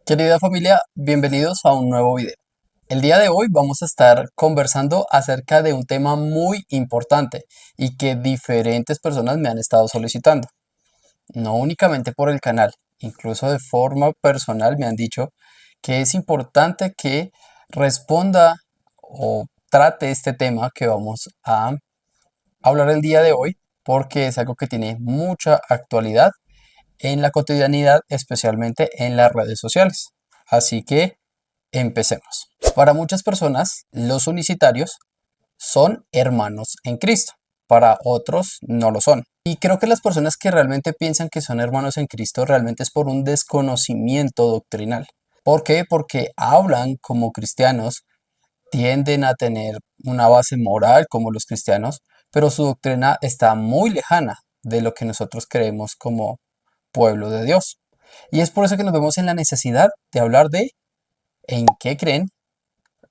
Querida familia, bienvenidos a un nuevo video. El día de hoy vamos a estar conversando acerca de un tema muy importante y que diferentes personas me han estado solicitando. No únicamente por el canal, incluso de forma personal me han dicho que es importante que responda o trate este tema que vamos a hablar el día de hoy porque es algo que tiene mucha actualidad en la cotidianidad, especialmente en las redes sociales. Así que empecemos. Para muchas personas, los unicitarios son hermanos en Cristo. Para otros no lo son. Y creo que las personas que realmente piensan que son hermanos en Cristo realmente es por un desconocimiento doctrinal. ¿Por qué? Porque hablan como cristianos, tienden a tener una base moral como los cristianos, pero su doctrina está muy lejana de lo que nosotros creemos como pueblo de Dios. Y es por eso que nos vemos en la necesidad de hablar de en qué creen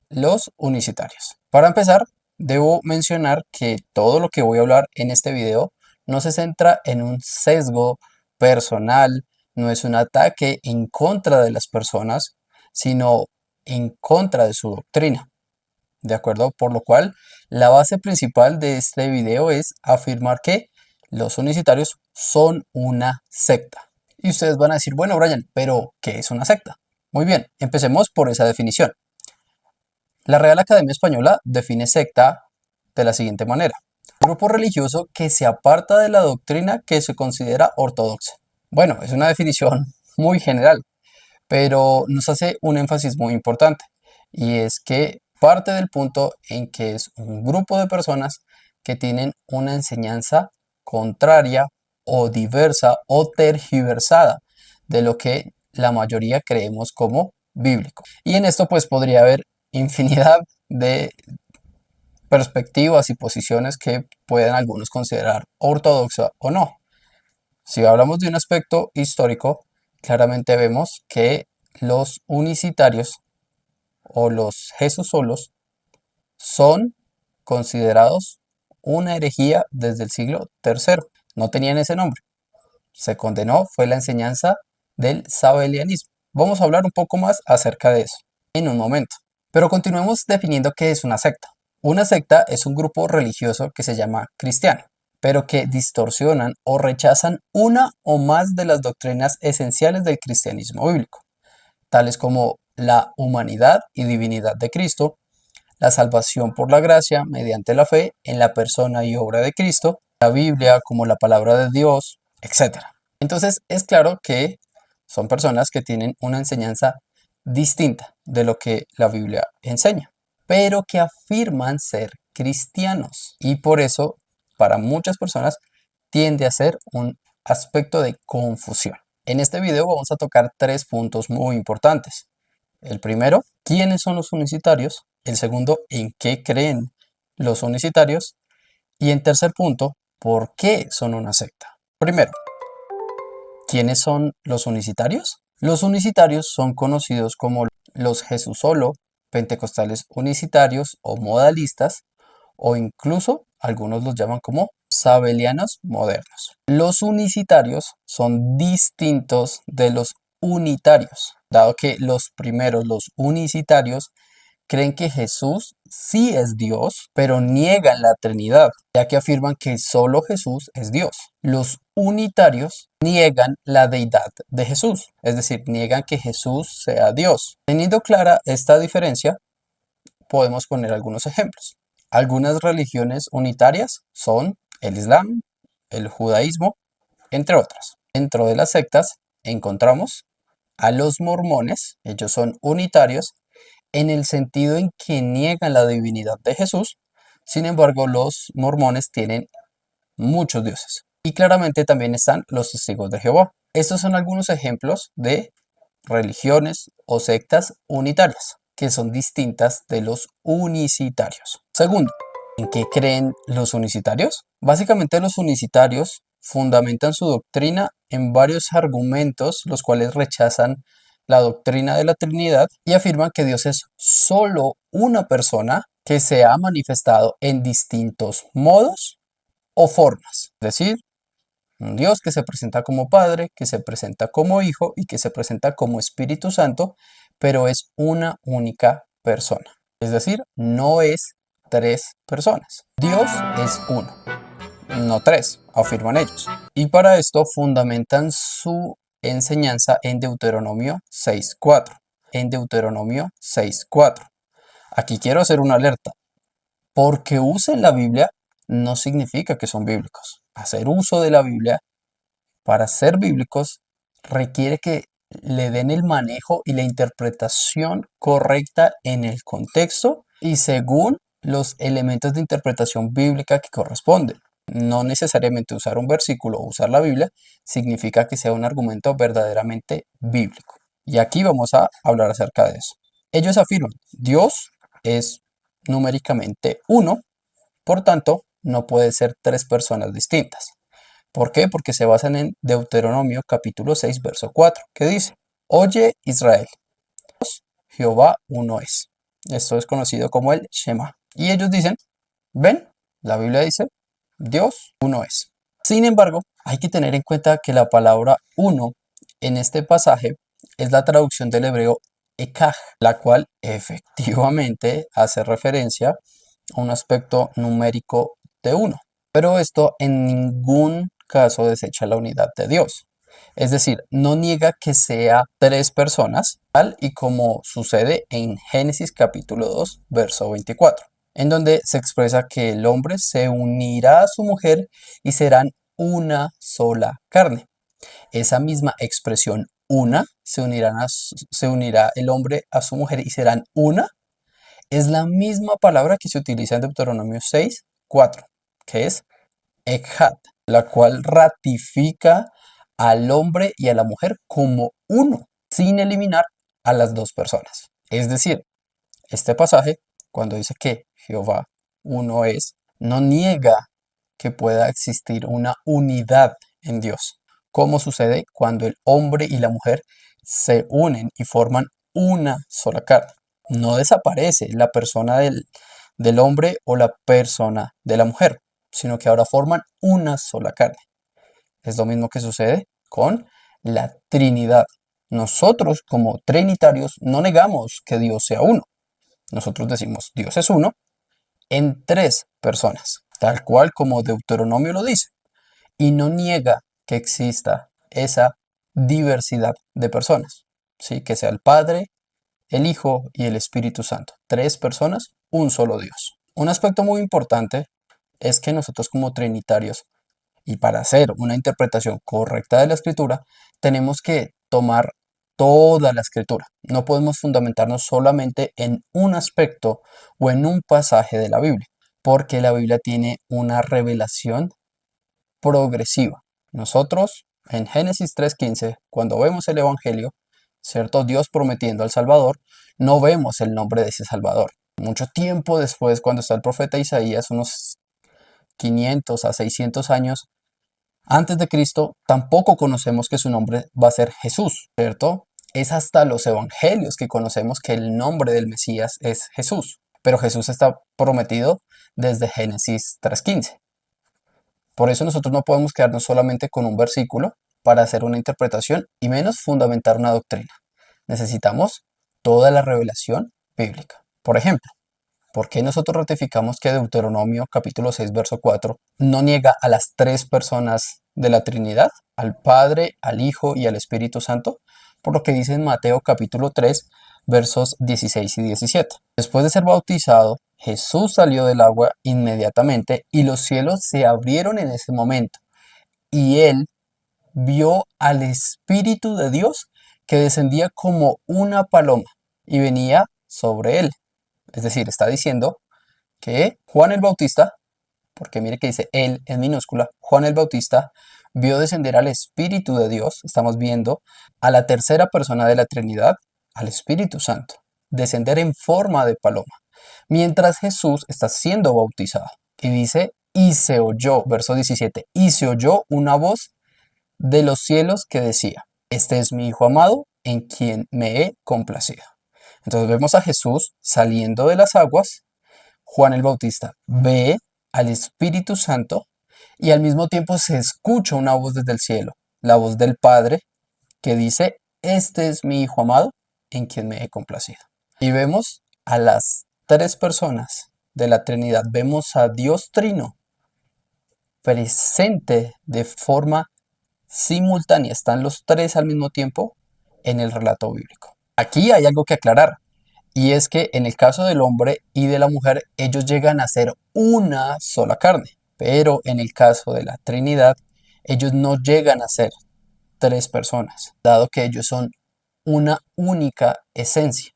los unicitarios. Para empezar, debo mencionar que todo lo que voy a hablar en este video no se centra en un sesgo personal, no es un ataque en contra de las personas, sino en contra de su doctrina. ¿De acuerdo? Por lo cual, la base principal de este video es afirmar que los unicitarios son una secta. Y ustedes van a decir, bueno, Brian, pero ¿qué es una secta? Muy bien, empecemos por esa definición. La Real Academia Española define secta de la siguiente manera: grupo religioso que se aparta de la doctrina que se considera ortodoxa. Bueno, es una definición muy general, pero nos hace un énfasis muy importante, y es que parte del punto en que es un grupo de personas que tienen una enseñanza contraria o diversa o tergiversada de lo que la mayoría creemos como bíblico. Y en esto pues podría haber infinidad de perspectivas y posiciones que pueden algunos considerar ortodoxa o no. Si hablamos de un aspecto histórico, claramente vemos que los unicitarios o los Jesús-solos son considerados una herejía desde el siglo III. No tenían ese nombre. Se condenó, fue la enseñanza del sabelianismo. Vamos a hablar un poco más acerca de eso en un momento. Pero continuemos definiendo qué es una secta. Una secta es un grupo religioso que se llama cristiano, pero que distorsionan o rechazan una o más de las doctrinas esenciales del cristianismo bíblico, tales como la humanidad y divinidad de Cristo, la salvación por la gracia mediante la fe en la persona y obra de Cristo, la Biblia como la palabra de Dios, etc. Entonces es claro que son personas que tienen una enseñanza distinta de lo que la Biblia enseña, pero que afirman ser cristianos. Y por eso, para muchas personas, tiende a ser un aspecto de confusión. En este video vamos a tocar tres puntos muy importantes. El primero, ¿quiénes son los unicitarios? El segundo, ¿en qué creen los unicitarios? Y en tercer punto, ¿por qué son una secta? Primero, ¿quiénes son los unicitarios? Los unicitarios son conocidos como los Jesús solo, pentecostales unicitarios o modalistas, o incluso algunos los llaman como sabelianos modernos. Los unicitarios son distintos de los unitarios, dado que los primeros, los unicitarios, creen que Jesús sí es Dios, pero niegan la Trinidad, ya que afirman que solo Jesús es Dios. Los unitarios niegan la deidad de Jesús, es decir, niegan que Jesús sea Dios. Teniendo clara esta diferencia, podemos poner algunos ejemplos. Algunas religiones unitarias son el Islam, el judaísmo, entre otras. Dentro de las sectas encontramos a los mormones. Ellos son unitarios en el sentido en que niegan la divinidad de Jesús. Sin embargo, los mormones tienen muchos dioses. Y claramente también están los testigos de Jehová. Estos son algunos ejemplos de religiones o sectas unitarias, que son distintas de los unicitarios. Segundo, ¿en qué creen los unicitarios? Básicamente los unicitarios fundamentan su doctrina en varios argumentos, los cuales rechazan la doctrina de la Trinidad y afirman que Dios es solo una persona que se ha manifestado en distintos modos o formas. Es decir, Un Dios que se presenta como Padre, que se presenta como Hijo y que se presenta como Espíritu Santo, pero es una única persona. Es decir, no es tres personas. Dios es uno, no tres, afirman ellos. Y para esto fundamentan su enseñanza en Deuteronomio 6.4. En Deuteronomio 6.4. Aquí quiero hacer una alerta. Porque usen la Biblia no significa que son bíblicos. Hacer uso de la Biblia para ser bíblicos requiere que le den el manejo y la interpretación correcta en el contexto y según los elementos de interpretación bíblica que corresponden. No necesariamente usar un versículo o usar la Biblia significa que sea un argumento verdaderamente bíblico. Y aquí vamos a hablar acerca de eso. Ellos afirman, Dios es numéricamente uno, por tanto, no puede ser tres personas distintas. ¿Por qué? Porque se basan en Deuteronomio capítulo 6, verso 4, que dice, Oye Israel, Jehová uno es. Esto es conocido como el Shema. Y ellos dicen, ven, la Biblia dice, Dios uno es. Sin embargo, hay que tener en cuenta que la palabra uno en este pasaje es la traducción del hebreo ekaj, la cual efectivamente hace referencia a un aspecto numérico de uno. Pero esto en ningún caso desecha la unidad de Dios. Es decir, no niega que sea tres personas, tal y como sucede en Génesis capítulo 2, verso 24, en donde se expresa que el hombre se unirá a su mujer y serán una sola carne. Esa misma expresión una, se unirá el hombre a su mujer y serán una, es la misma palabra que se utiliza en Deuteronomio 6, 4, que es Echad, la cual ratifica al hombre y a la mujer como uno, sin eliminar a las dos personas. Es decir, este pasaje, cuando dice que Jehová uno es, no niega que pueda existir una unidad en Dios, como sucede cuando el hombre y la mujer se unen y forman una sola carne. No desaparece la persona del hombre o la persona de la mujer, sino que ahora forman una sola carne. Es lo mismo que sucede con la Trinidad. Nosotros como trinitarios no negamos que Dios sea uno. Nosotros decimos Dios es uno en tres personas, tal cual como Deuteronomio lo dice, y no niega que exista esa diversidad de personas, ¿sí? Que sea el Padre, el Hijo y el Espíritu Santo. Tres personas, un solo Dios. Un aspecto muy importante es que nosotros como trinitarios, y para hacer una interpretación correcta de la escritura, tenemos que tomar toda la escritura. No podemos fundamentarnos solamente en un aspecto o en un pasaje de la Biblia, porque la Biblia tiene una revelación progresiva. Nosotros en Génesis 3.15, cuando vemos el Evangelio, ¿cierto? Dios prometiendo al Salvador, no vemos el nombre de ese Salvador. Mucho tiempo después, cuando está el profeta Isaías, unos 500 a 600 años antes de Cristo, tampoco conocemos que su nombre va a ser Jesús, ¿cierto? Es hasta los evangelios que conocemos que el nombre del Mesías es Jesús, pero Jesús está prometido desde Génesis 3.15. Por eso nosotros no podemos quedarnos solamente con un versículo para hacer una interpretación y menos fundamentar una doctrina. Necesitamos toda la revelación bíblica. Por ejemplo, ¿por qué nosotros ratificamos que Deuteronomio capítulo 6, verso 4 no niega a las tres personas de la Trinidad, al Padre, al Hijo y al Espíritu Santo? Por lo que dice en Mateo capítulo 3, versos 16 y 17. Después de ser bautizado, Jesús salió del agua inmediatamente y los cielos se abrieron en ese momento. Y él vio al Espíritu de Dios que descendía como una paloma y venía sobre él. Es decir, está diciendo que Juan el Bautista, porque mire que dice él en minúscula, Juan el Bautista vio descender al Espíritu de Dios, estamos viendo a la tercera persona de la Trinidad, al Espíritu Santo, descender en forma de paloma, mientras Jesús está siendo bautizado. Y dice, y se oyó, verso 17, y se oyó una voz de los cielos que decía, este es mi Hijo amado, en quien me he complacido. Entonces vemos a Jesús saliendo de las aguas, Juan el Bautista ve al Espíritu Santo y al mismo tiempo se escucha una voz desde el cielo, la voz del Padre que dice, este es mi Hijo amado, en quien me he complacido. Y vemos a las tres personas de la Trinidad, vemos a Dios Trino presente de forma simultánea, están los tres al mismo tiempo en el relato bíblico. Aquí hay algo que aclarar, y es que en el caso del hombre y de la mujer, ellos llegan a ser una sola carne, pero en el caso de la Trinidad, ellos no llegan a ser tres personas, dado que ellos son una única esencia,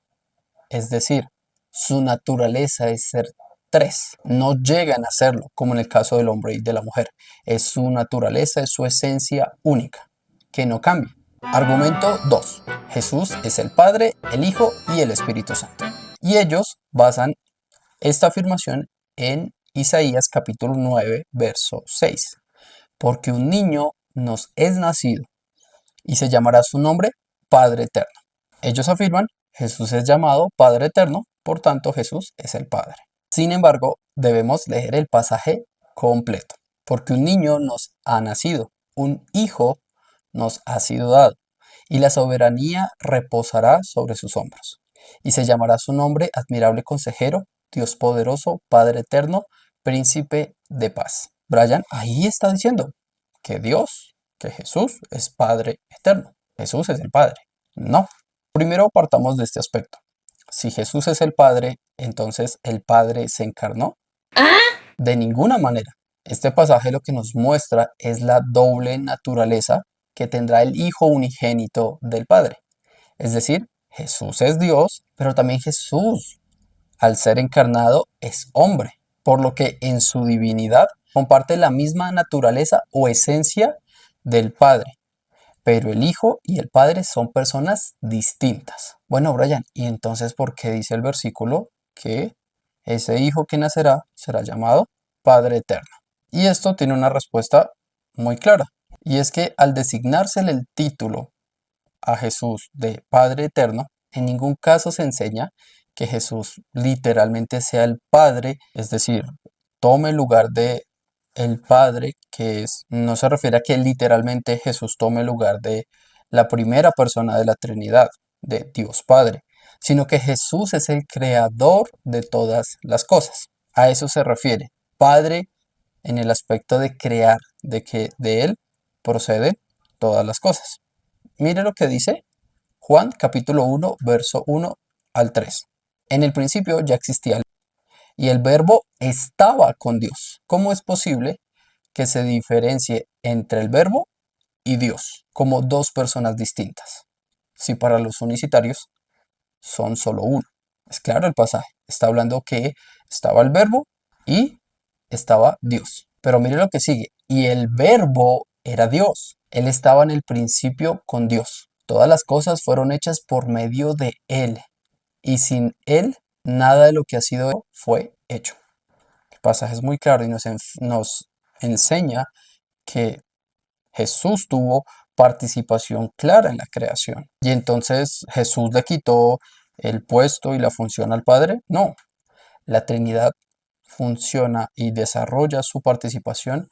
es decir, su naturaleza es ser tres, no llegan a serlo como en el caso del hombre y de la mujer, es su naturaleza, es su esencia única, que no cambia. Argumento 2. Jesús es el Padre, el Hijo y el Espíritu Santo. Y ellos basan esta afirmación en Isaías capítulo 9, verso 6. Porque un niño nos es nacido y se llamará su nombre Padre Eterno. Ellos afirman, Jesús es llamado Padre Eterno, por tanto Jesús es el Padre. Sin embargo, debemos leer el pasaje completo, porque un niño nos ha nacido, un hijo nos ha sido dado, y la soberanía reposará sobre sus hombros. Y se llamará su nombre Admirable Consejero, Dios Poderoso, Padre Eterno, Príncipe de Paz. Brian ahí está diciendo que Dios, que Jesús es Padre Eterno. Jesús es el Padre. No. Primero partamos de este aspecto. Si Jesús es el Padre, entonces el Padre se encarnó. De ninguna manera. Este pasaje lo que nos muestra es la doble naturaleza que tendrá el Hijo unigénito del Padre. Es decir, Jesús es Dios, pero también Jesús, al ser encarnado, es hombre, por lo que en su divinidad comparte la misma naturaleza o esencia del Padre. Pero el Hijo y el Padre son personas distintas. Bueno, Brian, ¿y entonces por qué dice el versículo que ese Hijo que nacerá será llamado Padre Eterno? Y esto tiene una respuesta muy clara. Y es que al designársele el título a Jesús de Padre Eterno, en ningún caso se enseña que Jesús literalmente sea el Padre, es decir, tome el lugar de el Padre, que es, no se refiere a que literalmente Jesús tome el lugar de la primera persona de la Trinidad, de Dios Padre, sino que Jesús es el creador de todas las cosas. A eso se refiere. Padre en el aspecto de crear, de que de Él proceden todas las cosas. Mire lo que dice Juan capítulo 1, verso 1 al 3. En el principio ya existía el y el verbo estaba con Dios. ¿Cómo es posible que se diferencie entre el verbo y Dios como dos personas distintas? Si para los unicitarios son solo uno. Es claro el pasaje. Está hablando que estaba el verbo y estaba Dios. Pero mire lo que sigue. Y el verbo era Dios. Él estaba en el principio con Dios. Todas las cosas fueron hechas por medio de Él. Y sin Él, nada de lo que ha sido fue hecho. El pasaje es muy claro y nos enseña que Jesús tuvo participación clara en la creación. Y entonces Jesús le quitó el puesto y la función al Padre. No, la Trinidad funciona y desarrolla su participación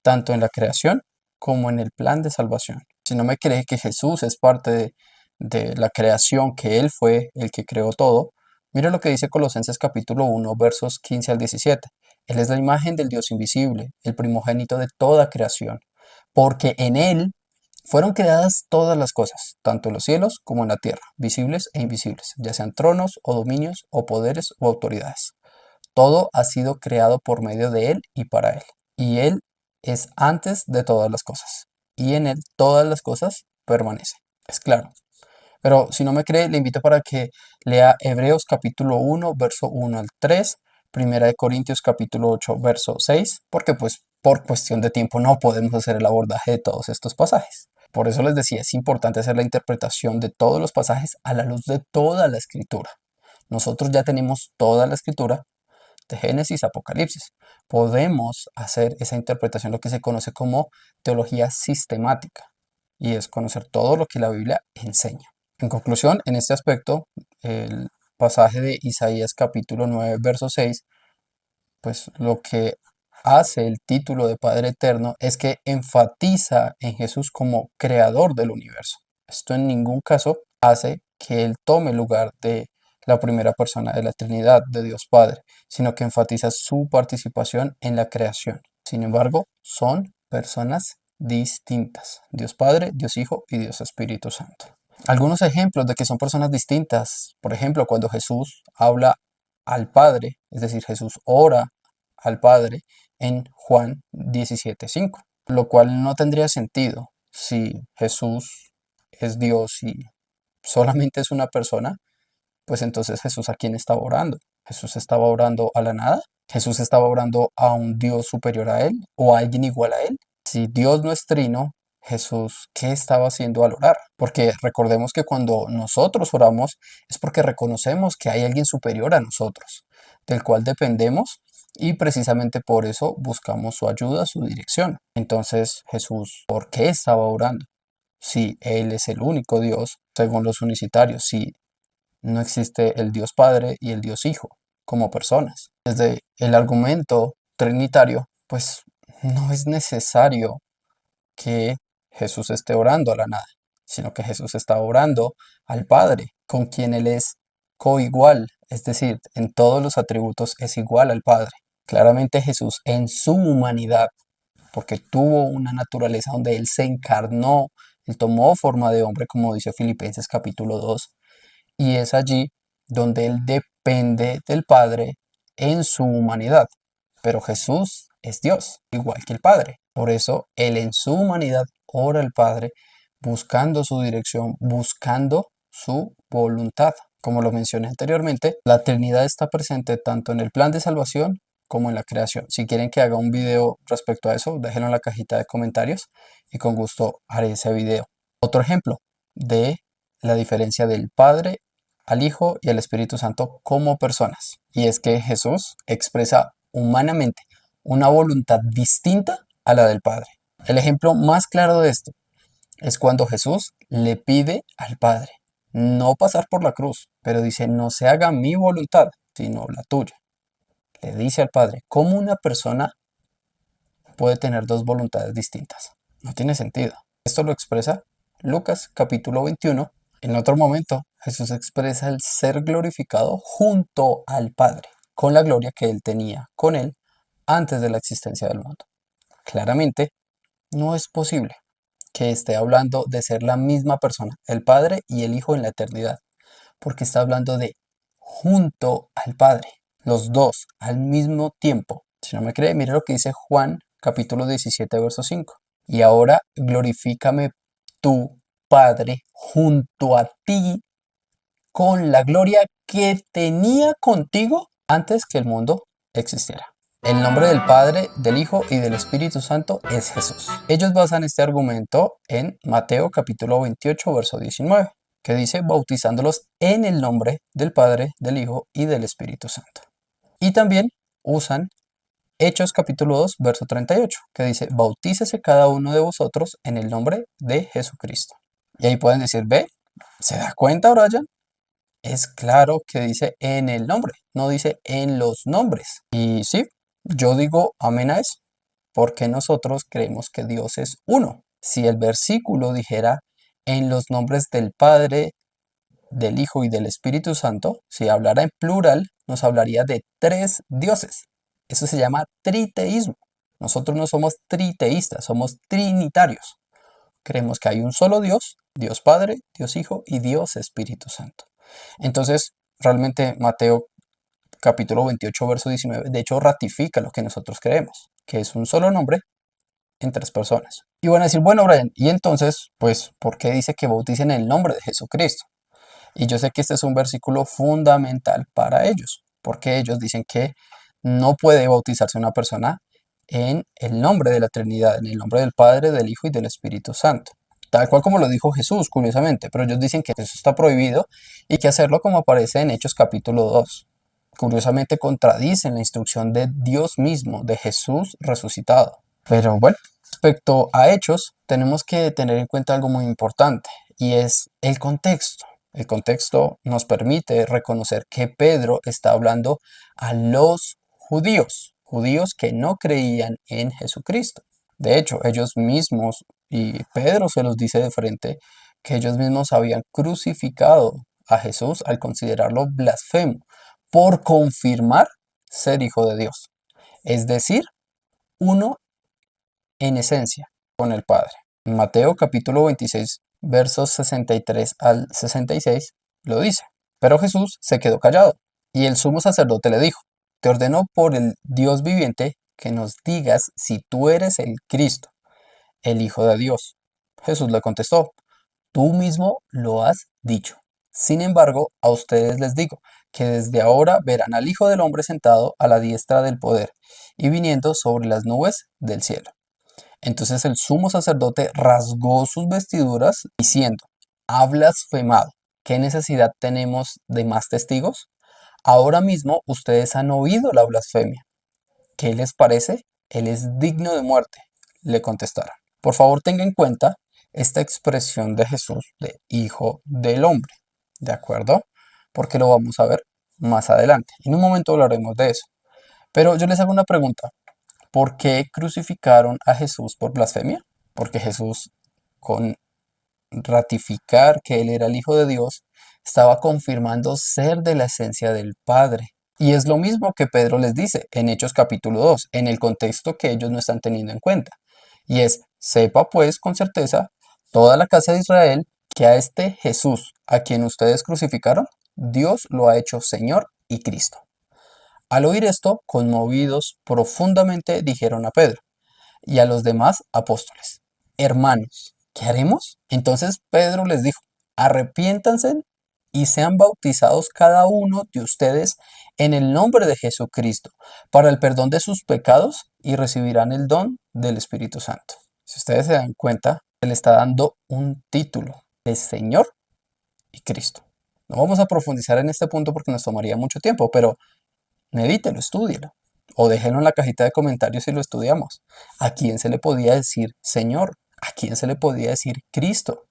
tanto en la creación como en el plan de salvación. Si no me cree que Jesús es parte de la creación, que Él fue el que creó todo, mire lo que dice Colosenses capítulo 1, versos 15 al 17. Él es la imagen del Dios invisible, el primogénito de toda creación, porque en Él fueron creadas todas las cosas, tanto en los cielos como en la tierra, visibles e invisibles, ya sean tronos o dominios o poderes o autoridades. Todo ha sido creado por medio de Él y para Él. Y Él es antes de todas las cosas. Y en Él todas las cosas permanecen. Es claro. Pero si no me cree, le invito para que lea Hebreos capítulo 1, verso 1 al 3, Primera de Corintios capítulo 8, verso 6, porque pues por cuestión de tiempo no podemos hacer el abordaje de todos estos pasajes. Por eso les decía, es importante hacer la interpretación de todos los pasajes a la luz de toda la escritura. Nosotros ya tenemos toda la escritura de Génesis a Apocalipsis. Podemos hacer esa interpretación, lo que se conoce como teología sistemática, y es conocer todo lo que la Biblia enseña. En conclusión, en este aspecto, el pasaje de Isaías capítulo 9, verso 6, pues lo que hace el título de Padre Eterno es que enfatiza en Jesús como creador del universo. Esto en ningún caso hace que Él tome lugar de la primera persona de la Trinidad, de Dios Padre, sino que enfatiza su participación en la creación. Sin embargo, son personas distintas: Dios Padre, Dios Hijo y Dios Espíritu Santo. Algunos ejemplos de que son personas distintas: por ejemplo, cuando Jesús habla al Padre, es decir, Jesús ora al Padre en Juan 17:5, lo cual no tendría sentido si Jesús es Dios y solamente es una persona. Pues entonces Jesús, ¿a quién estaba orando? ¿Jesús estaba orando a la nada? ¿Jesús estaba orando a un Dios superior a él o a alguien igual a él? Si Dios no es trino, Jesús, ¿qué estaba haciendo al orar? Porque recordemos que cuando nosotros oramos es porque reconocemos que hay alguien superior a nosotros, del cual dependemos, y precisamente por eso buscamos su ayuda, su dirección. Entonces, Jesús, ¿por qué estaba orando? Si Él es el único Dios, según los unicitarios, si no existe el Dios Padre y el Dios Hijo como personas. Desde el argumento trinitario, pues no es necesario que Jesús esté orando a la nada, sino que Jesús está orando al Padre, con quien Él es coigual, es decir, en todos los atributos es igual al Padre. Claramente Jesús en su humanidad, porque tuvo una naturaleza donde Él se encarnó, Él tomó forma de hombre, como dice Filipenses capítulo 2, y es allí donde Él depende del Padre en su humanidad. Pero Jesús es Dios, igual que el Padre. Por eso Él en su humanidad ora al Padre, buscando su dirección, buscando su voluntad. Como lo mencioné anteriormente, la Trinidad está presente tanto en el plan de salvación como en la creación. Si quieren que haga un video respecto a eso, déjenlo en la cajita de comentarios y con gusto haré ese video. Otro ejemplo de la diferencia del Padre al Hijo y al Espíritu Santo como personas. Y es que Jesús expresa humanamente una voluntad distinta a la del Padre. El ejemplo más claro de esto es cuando Jesús le pide al Padre no pasar por la cruz, pero dice: no se haga mi voluntad, sino la tuya. Le dice al Padre: ¿cómo una persona puede tener dos voluntades distintas? No tiene sentido. Esto lo expresa Lucas capítulo 21. En otro momento, Jesús expresa el ser glorificado junto al Padre, con la gloria que Él tenía con Él antes de la existencia del mundo. Claramente, no es posible que esté hablando de ser la misma persona, el Padre y el Hijo en la eternidad, porque está hablando de junto al Padre, los dos al mismo tiempo. Si no me cree, mire lo que dice Juan capítulo 17, verso 5. Y ahora glorifícame tú, Padre, junto a ti, con la gloria que tenía contigo antes que el mundo existiera. El nombre del Padre, del Hijo y del Espíritu Santo es Jesús. Ellos basan este argumento en Mateo capítulo 28, verso 19, que dice: bautizándolos en el nombre del Padre, del Hijo y del Espíritu Santo. Y también usan Hechos capítulo 2, verso 38, que dice: bautícese cada uno de vosotros en el nombre de Jesucristo. Y ahí pueden decir: ve, ¿se da cuenta, Brian? Es claro que dice en el nombre, no dice en los nombres. Y sí, yo digo amén a eso, porque nosotros creemos que Dios es uno. Si el versículo dijera en los nombres del Padre, del Hijo y del Espíritu Santo, si hablara en plural, nos hablaría de tres dioses. Eso se llama triteísmo. Nosotros no somos triteístas, somos trinitarios. Creemos que hay un solo Dios, Dios Padre, Dios Hijo y Dios Espíritu Santo. Entonces, realmente Mateo capítulo 28, verso 19, de hecho ratifica lo que nosotros creemos, que es un solo nombre en tres personas. Y van a decir: bueno, Brian, y entonces, pues, ¿por qué dice que bauticen en el nombre de Jesucristo? Y yo sé que este es un versículo fundamental para ellos, porque ellos dicen que no puede bautizarse una persona en el nombre de la Trinidad, en el nombre del Padre, del Hijo y del Espíritu Santo. Tal cual como lo dijo Jesús, curiosamente, pero ellos dicen que eso está prohibido y que hacerlo como aparece en Hechos capítulo 2. Curiosamente contradicen la instrucción de Dios mismo, de Jesús resucitado. Pero bueno, respecto a Hechos, tenemos que tener en cuenta algo muy importante, y es el contexto. El contexto nos permite reconocer que Pedro está hablando a los judíos. judíos que no creían en Jesucristo. De hecho, ellos mismos, y Pedro se los dice de frente, que ellos mismos habían crucificado a Jesús al considerarlo blasfemo por confirmar ser hijo de Dios. Es decir, uno en esencia con el Padre. En Mateo capítulo 26, versos 63 al 66, lo dice. Pero Jesús se quedó callado, y el sumo sacerdote le dijo: Te ordeno por el Dios viviente que nos digas si tú eres el Cristo, el Hijo de Dios. Jesús le contestó: Tú mismo lo has dicho. Sin embargo, a ustedes les digo que desde ahora verán al Hijo del Hombre sentado a la diestra del poder y viniendo sobre las nubes del cielo. Entonces el sumo sacerdote rasgó sus vestiduras diciendo: Ha blasfemado. ¿Qué necesidad tenemos de más testigos? Ahora mismo ustedes han oído la blasfemia. ¿Qué les parece? Él es digno de muerte, le contestaron. Por favor, tenga en cuenta esta expresión de Jesús de Hijo del Hombre, ¿de acuerdo? Porque lo vamos a ver más adelante. En un momento hablaremos de eso. Pero yo les hago una pregunta. ¿Por qué crucificaron a Jesús por blasfemia? Porque Jesús, con ratificar que él era el Hijo de Dios, estaba confirmando ser de la esencia del Padre. Y es lo mismo que Pedro les dice en Hechos capítulo 2, en el contexto que ellos no están teniendo en cuenta. Y es: sepa pues con certeza toda la casa de Israel que a este Jesús, a quien ustedes crucificaron, Dios lo ha hecho Señor y Cristo. Al oír esto, conmovidos profundamente, dijeron a Pedro y a los demás apóstoles: Hermanos, ¿qué haremos? Entonces Pedro les dijo: Arrepiéntanse y sean bautizados cada uno de ustedes en el nombre de Jesucristo para el perdón de sus pecados y recibirán el don del Espíritu Santo. Si ustedes se dan cuenta, se le está dando un título de Señor y Cristo. No vamos a profundizar en este punto porque nos tomaría mucho tiempo, pero medítelo, estúdielo. O déjenlo en la cajita de comentarios si lo estudiamos. ¿A quién se le podía decir Señor? ¿A quién se le podía decir Cristo?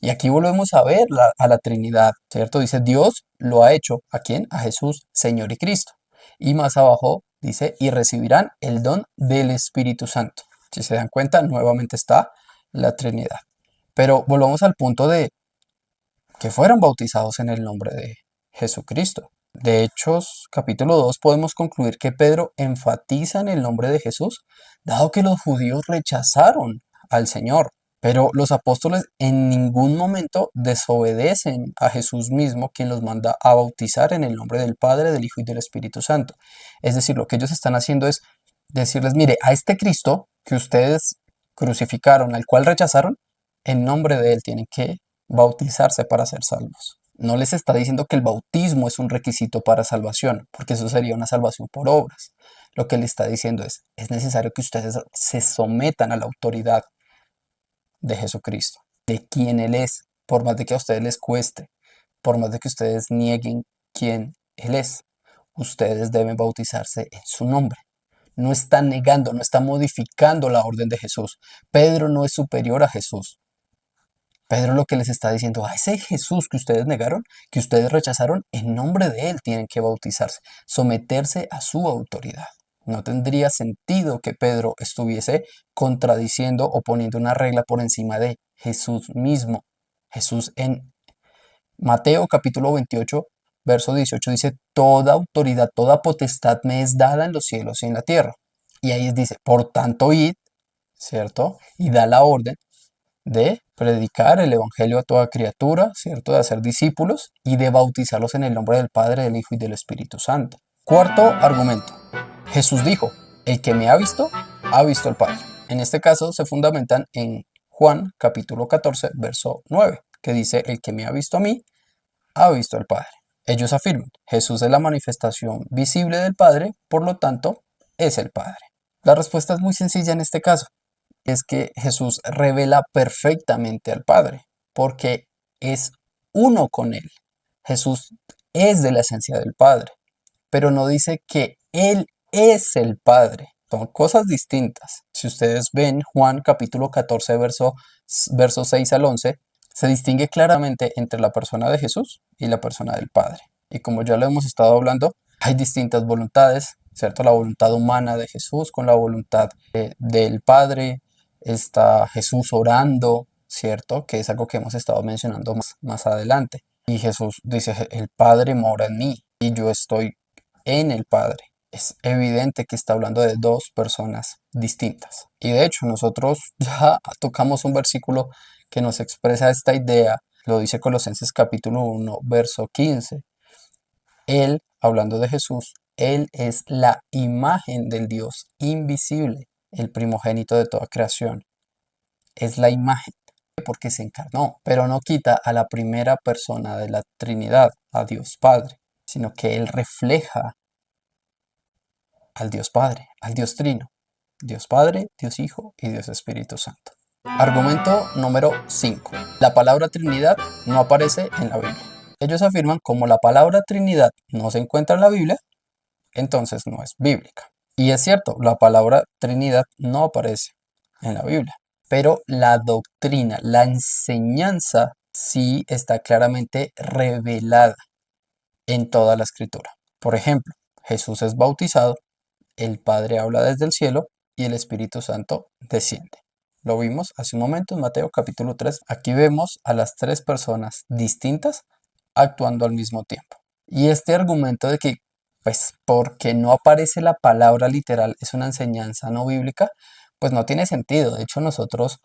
Y aquí volvemos a ver a la Trinidad, ¿cierto? Dice: Dios lo ha hecho. ¿A quién? A Jesús, Señor y Cristo. Y más abajo dice: y recibirán el don del Espíritu Santo. Si se dan cuenta, nuevamente está la Trinidad. Pero volvamos al punto de que fueran bautizados en el nombre de Jesucristo. De Hechos capítulo 2 podemos concluir que Pedro enfatiza en el nombre de Jesús, dado que los judíos rechazaron al Señor. Pero los apóstoles en ningún momento desobedecen a Jesús mismo, quien los manda a bautizar en el nombre del Padre, del Hijo y del Espíritu Santo. Es decir, lo que ellos están haciendo es decirles: mire, a este Cristo que ustedes crucificaron, al cual rechazaron, en nombre de él tienen que bautizarse para ser salvos. No les está diciendo que el bautismo es un requisito para salvación, porque eso sería una salvación por obras. Lo que le está diciendo es necesario que ustedes se sometan a la autoridad de Jesucristo, de quien Él es, por más de que a ustedes les cueste, por más de que ustedes nieguen quién Él es. Ustedes deben bautizarse en su nombre. No están negando, no están modificando la orden de Jesús. Pedro no es superior a Jesús. Pedro lo que les está diciendo: a ese Jesús que ustedes negaron, que ustedes rechazaron, en nombre de él tienen que bautizarse, someterse a su autoridad. No tendría sentido que Pedro estuviese contradiciendo o poniendo una regla por encima de Jesús mismo. Jesús en Mateo capítulo 28, verso 18 dice: Toda autoridad, toda potestad me es dada en los cielos y en la tierra. Y ahí dice: Por tanto, id, ¿cierto? Y da la orden de predicar el evangelio a toda criatura, ¿cierto? De hacer discípulos y de bautizarlos en el nombre del Padre, del Hijo y del Espíritu Santo. Cuarto argumento. Jesús dijo: El que me ha visto al Padre. En este caso se fundamentan en Juan capítulo 14, verso 9, que dice: El que me ha visto a mí, ha visto al Padre. Ellos afirman: Jesús es la manifestación visible del Padre, por lo tanto, es el Padre. La respuesta es muy sencilla en este caso. Es que Jesús revela perfectamente al Padre, porque es uno con Él. Jesús es de la esencia del Padre, pero no dice que Él es el Padre. Son cosas distintas. Si ustedes ven Juan capítulo 14, versos 6 al 11, se distingue claramente entre la persona de Jesús y la persona del Padre. Y como ya lo hemos estado hablando, hay distintas voluntades, ¿cierto? La voluntad humana de Jesús con la voluntad del Padre. Está Jesús orando, ¿cierto? Que es algo que hemos estado mencionando más adelante. Y Jesús dice, el Padre mora en mí y yo estoy en el Padre. Es evidente que está hablando de dos personas distintas. Y de hecho, nosotros ya tocamos un versículo que nos expresa esta idea. Lo dice Colosenses capítulo 1, verso 15. Él, hablando de Jesús, Él es la imagen del Dios invisible, el primogénito de toda creación. Es la imagen porque se encarnó, pero no quita a la primera persona de la Trinidad, a Dios Padre, sino que Él refleja al Dios Padre, al Dios Trino, Dios Padre, Dios Hijo y Dios Espíritu Santo. Argumento número 5. La palabra Trinidad no aparece en la Biblia. Ellos afirman como la palabra Trinidad no se encuentra en la Biblia, entonces no es bíblica. Y es cierto, la palabra Trinidad no aparece en la Biblia, pero la doctrina, la enseñanza sí está claramente revelada en toda la Escritura. Por ejemplo, Jesús es bautizado, el Padre habla desde el cielo y el Espíritu Santo desciende. Lo vimos hace un momento en Mateo capítulo 3. Aquí vemos a las tres personas distintas actuando al mismo tiempo. Y este argumento de que, pues, porque no aparece la palabra literal es una enseñanza no bíblica, pues no tiene sentido. De hecho, nosotros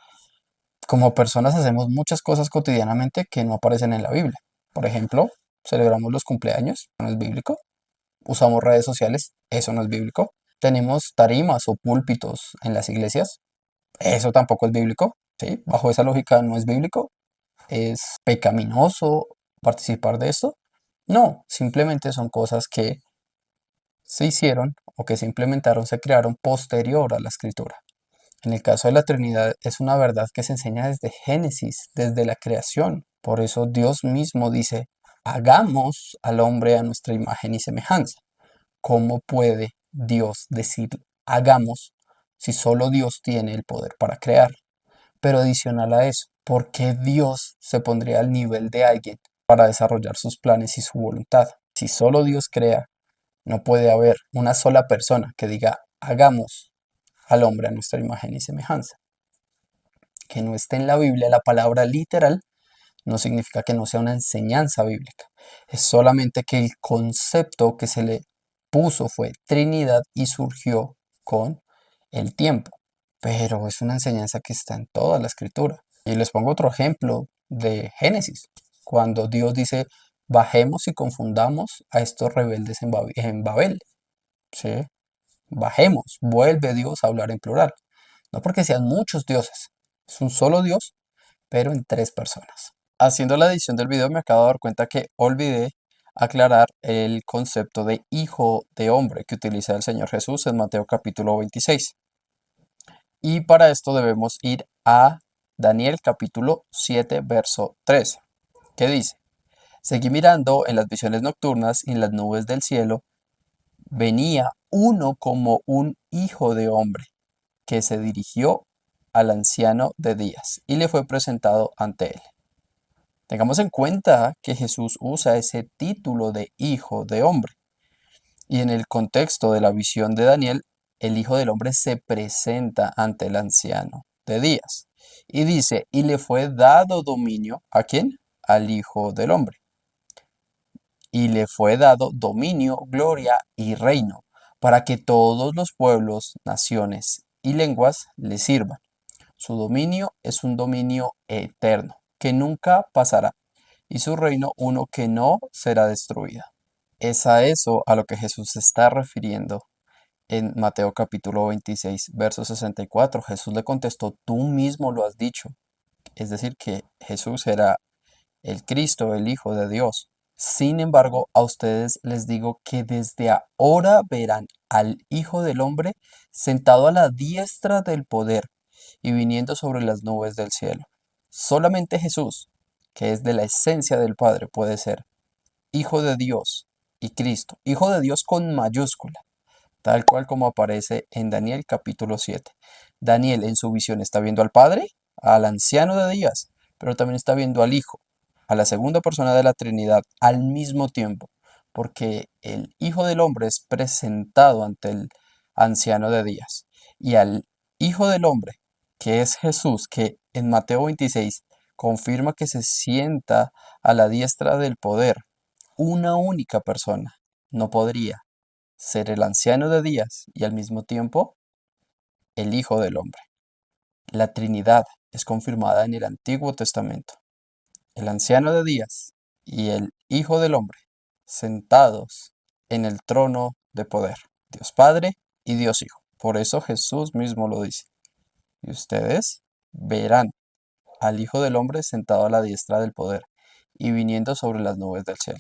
como personas hacemos muchas cosas cotidianamente que no aparecen en la Biblia. Por ejemplo, celebramos los cumpleaños, no es bíblico. Usamos redes sociales, eso no es bíblico. Tenemos tarimas o púlpitos en las iglesias, eso tampoco es bíblico. ¿Sí? Bajo esa lógica no es bíblico. ¿Es pecaminoso participar de esto? No, simplemente son cosas que se hicieron o que se implementaron, se crearon posterior a la escritura. En el caso de la Trinidad es una verdad que se enseña desde Génesis, desde la creación. Por eso Dios mismo dice, hagamos al hombre a nuestra imagen y semejanza. ¿Cómo puede Dios decir hagamos si solo Dios tiene el poder para crear? Pero adicional a eso, ¿por qué Dios se pondría al nivel de alguien para desarrollar sus planes y su voluntad? Si solo Dios crea, no puede haber una sola persona que diga hagamos al hombre a nuestra imagen y semejanza. Que no esté en la Biblia la palabra literal no significa que no sea una enseñanza bíblica. Es solamente que el concepto que se le puso fue Trinidad y surgió con el tiempo. Pero es una enseñanza que está en toda la escritura. Y les pongo otro ejemplo de Génesis, cuando Dios dice, bajemos y confundamos a estos rebeldes en Babel. ¿Sí? Bajemos, vuelve Dios a hablar en plural. No porque sean muchos dioses, es un solo Dios, pero en tres personas. Haciendo la edición del video me acabo de dar cuenta que olvidé aclarar el concepto de hijo de hombre que utiliza el Señor Jesús en Mateo capítulo 26. Y para esto debemos ir a Daniel capítulo 7, verso 13, que dice, seguí mirando en las visiones nocturnas y en las nubes del cielo, venía uno como un hijo de hombre, que se dirigió al anciano de días y le fue presentado ante él. Tengamos en cuenta que Jesús usa ese título de hijo de hombre. Y en el contexto de la visión de Daniel, el Hijo del Hombre se presenta ante el anciano de días. Y dice, y le fue dado dominio, ¿a quién? Al Hijo del Hombre. Y le fue dado dominio, gloria y reino, para que todos los pueblos, naciones y lenguas le sirvan. Su dominio es un dominio eterno, que nunca pasará, y su reino uno que no será destruido. Es a eso a lo que Jesús se está refiriendo en Mateo capítulo 26, verso 64. Jesús le contestó, tú mismo lo has dicho. Es decir, que Jesús era el Cristo, el Hijo de Dios. Sin embargo, a ustedes les digo que desde ahora verán al Hijo del Hombre sentado a la diestra del poder y viniendo sobre las nubes del cielo. Solamente Jesús, que es de la esencia del Padre, puede ser Hijo de Dios y Cristo, Hijo de Dios con mayúscula, tal cual como aparece en Daniel capítulo 7. Daniel en su visión está viendo al Padre, al anciano de días, pero también está viendo al Hijo, a la segunda persona de la Trinidad al mismo tiempo. porque el Hijo del Hombre es presentado ante el anciano de días. Y al Hijo del Hombre, que es Jesús, que en Mateo 26 confirma que se sienta a la diestra del poder, una única persona no podría ser el anciano de días y al mismo tiempo el Hijo del Hombre. La Trinidad es confirmada en el Antiguo Testamento. El anciano de días y el Hijo del Hombre, sentados en el trono de poder, Dios Padre y Dios Hijo. Por eso Jesús mismo lo dice. Y ustedes verán al Hijo del Hombre sentado a la diestra del poder y viniendo sobre las nubes del cielo.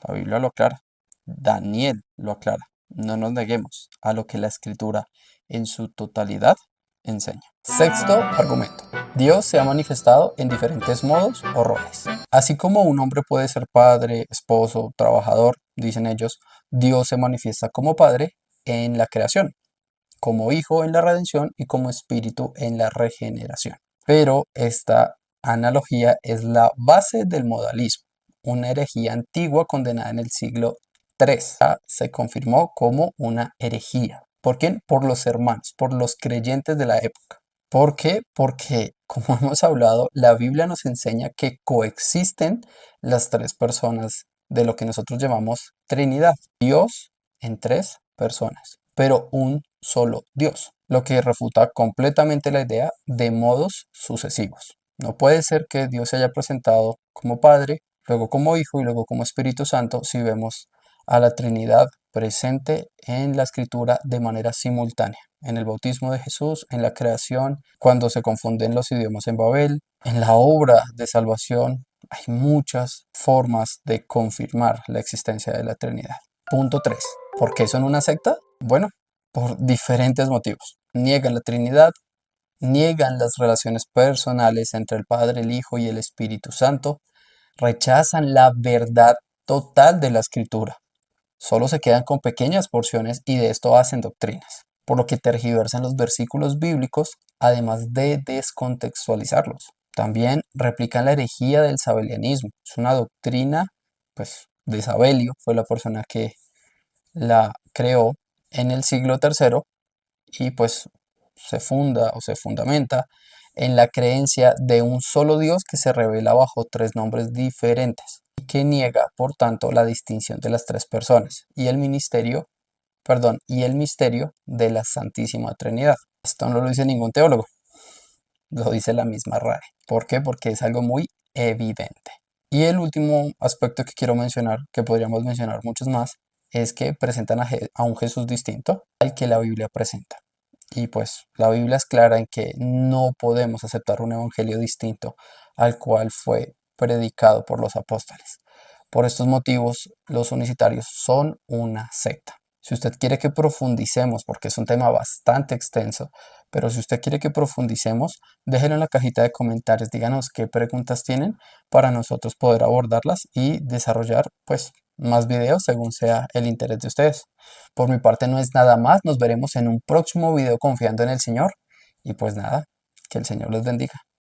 La Biblia lo aclara. Daniel lo aclara. No nos neguemos a lo que la Escritura en su totalidad enseña. Sexto argumento. Dios se ha manifestado en diferentes modos o roles. Así como un hombre puede ser padre, esposo, trabajador, dicen ellos, Dios se manifiesta como padre en la creación, como hijo en la redención y como espíritu en la regeneración. Pero esta analogía es la base del modalismo, una herejía antigua condenada en el siglo III. Se confirmó como una herejía. ¿Por quién? Por los hermanos, por los creyentes de la época. ¿Por qué? Porque, como hemos hablado, la Biblia nos enseña que coexisten las tres personas de lo que nosotros llamamos Trinidad. Dios en tres personas, pero un solo Dios, lo que refuta completamente la idea de modos sucesivos. No puede ser que Dios se haya presentado como Padre, luego como Hijo y luego como Espíritu Santo si vemos a la Trinidad presente en la Escritura de manera simultánea. En el bautismo de Jesús, en la creación, cuando se confunden los idiomas en Babel, en la obra de salvación, hay muchas formas de confirmar la existencia de la Trinidad. Punto 3. ¿Por qué son una secta? Bueno, por diferentes motivos. Niegan la Trinidad, niegan las relaciones personales entre el Padre, el Hijo y el Espíritu Santo, rechazan la verdad total de la Escritura. Solo se quedan con pequeñas porciones y de esto hacen doctrinas, por lo que tergiversan los versículos bíblicos, además de descontextualizarlos. También replican la herejía del sabelianismo. Es una doctrina, pues, de Sabelio, fue la persona que la creó en el siglo III y pues se funda o se fundamenta en la creencia de un solo Dios que se revela bajo tres nombres diferentes y que niega, por tanto, la distinción de las tres personas y el y el misterio de la Santísima Trinidad. Esto no lo dice ningún teólogo, lo dice la misma RAE. ¿Por qué? Porque es algo muy evidente. Y el último aspecto que quiero mencionar, que podríamos mencionar muchos más, es que presentan a un Jesús distinto al que la Biblia presenta. Y pues la Biblia es clara en que no podemos aceptar un evangelio distinto al cual fue predicado por los apóstoles. Por estos motivos, los unicitarios son una secta. Si usted quiere que profundicemos, porque es un tema bastante extenso, pero si usted quiere que profundicemos, déjenlo en la cajita de comentarios, díganos qué preguntas tienen para nosotros poder abordarlas y desarrollar pues más videos según sea el interés de ustedes. Por mi parte no es nada más, nos veremos en un próximo video confiando en el Señor y pues nada, que el Señor les bendiga.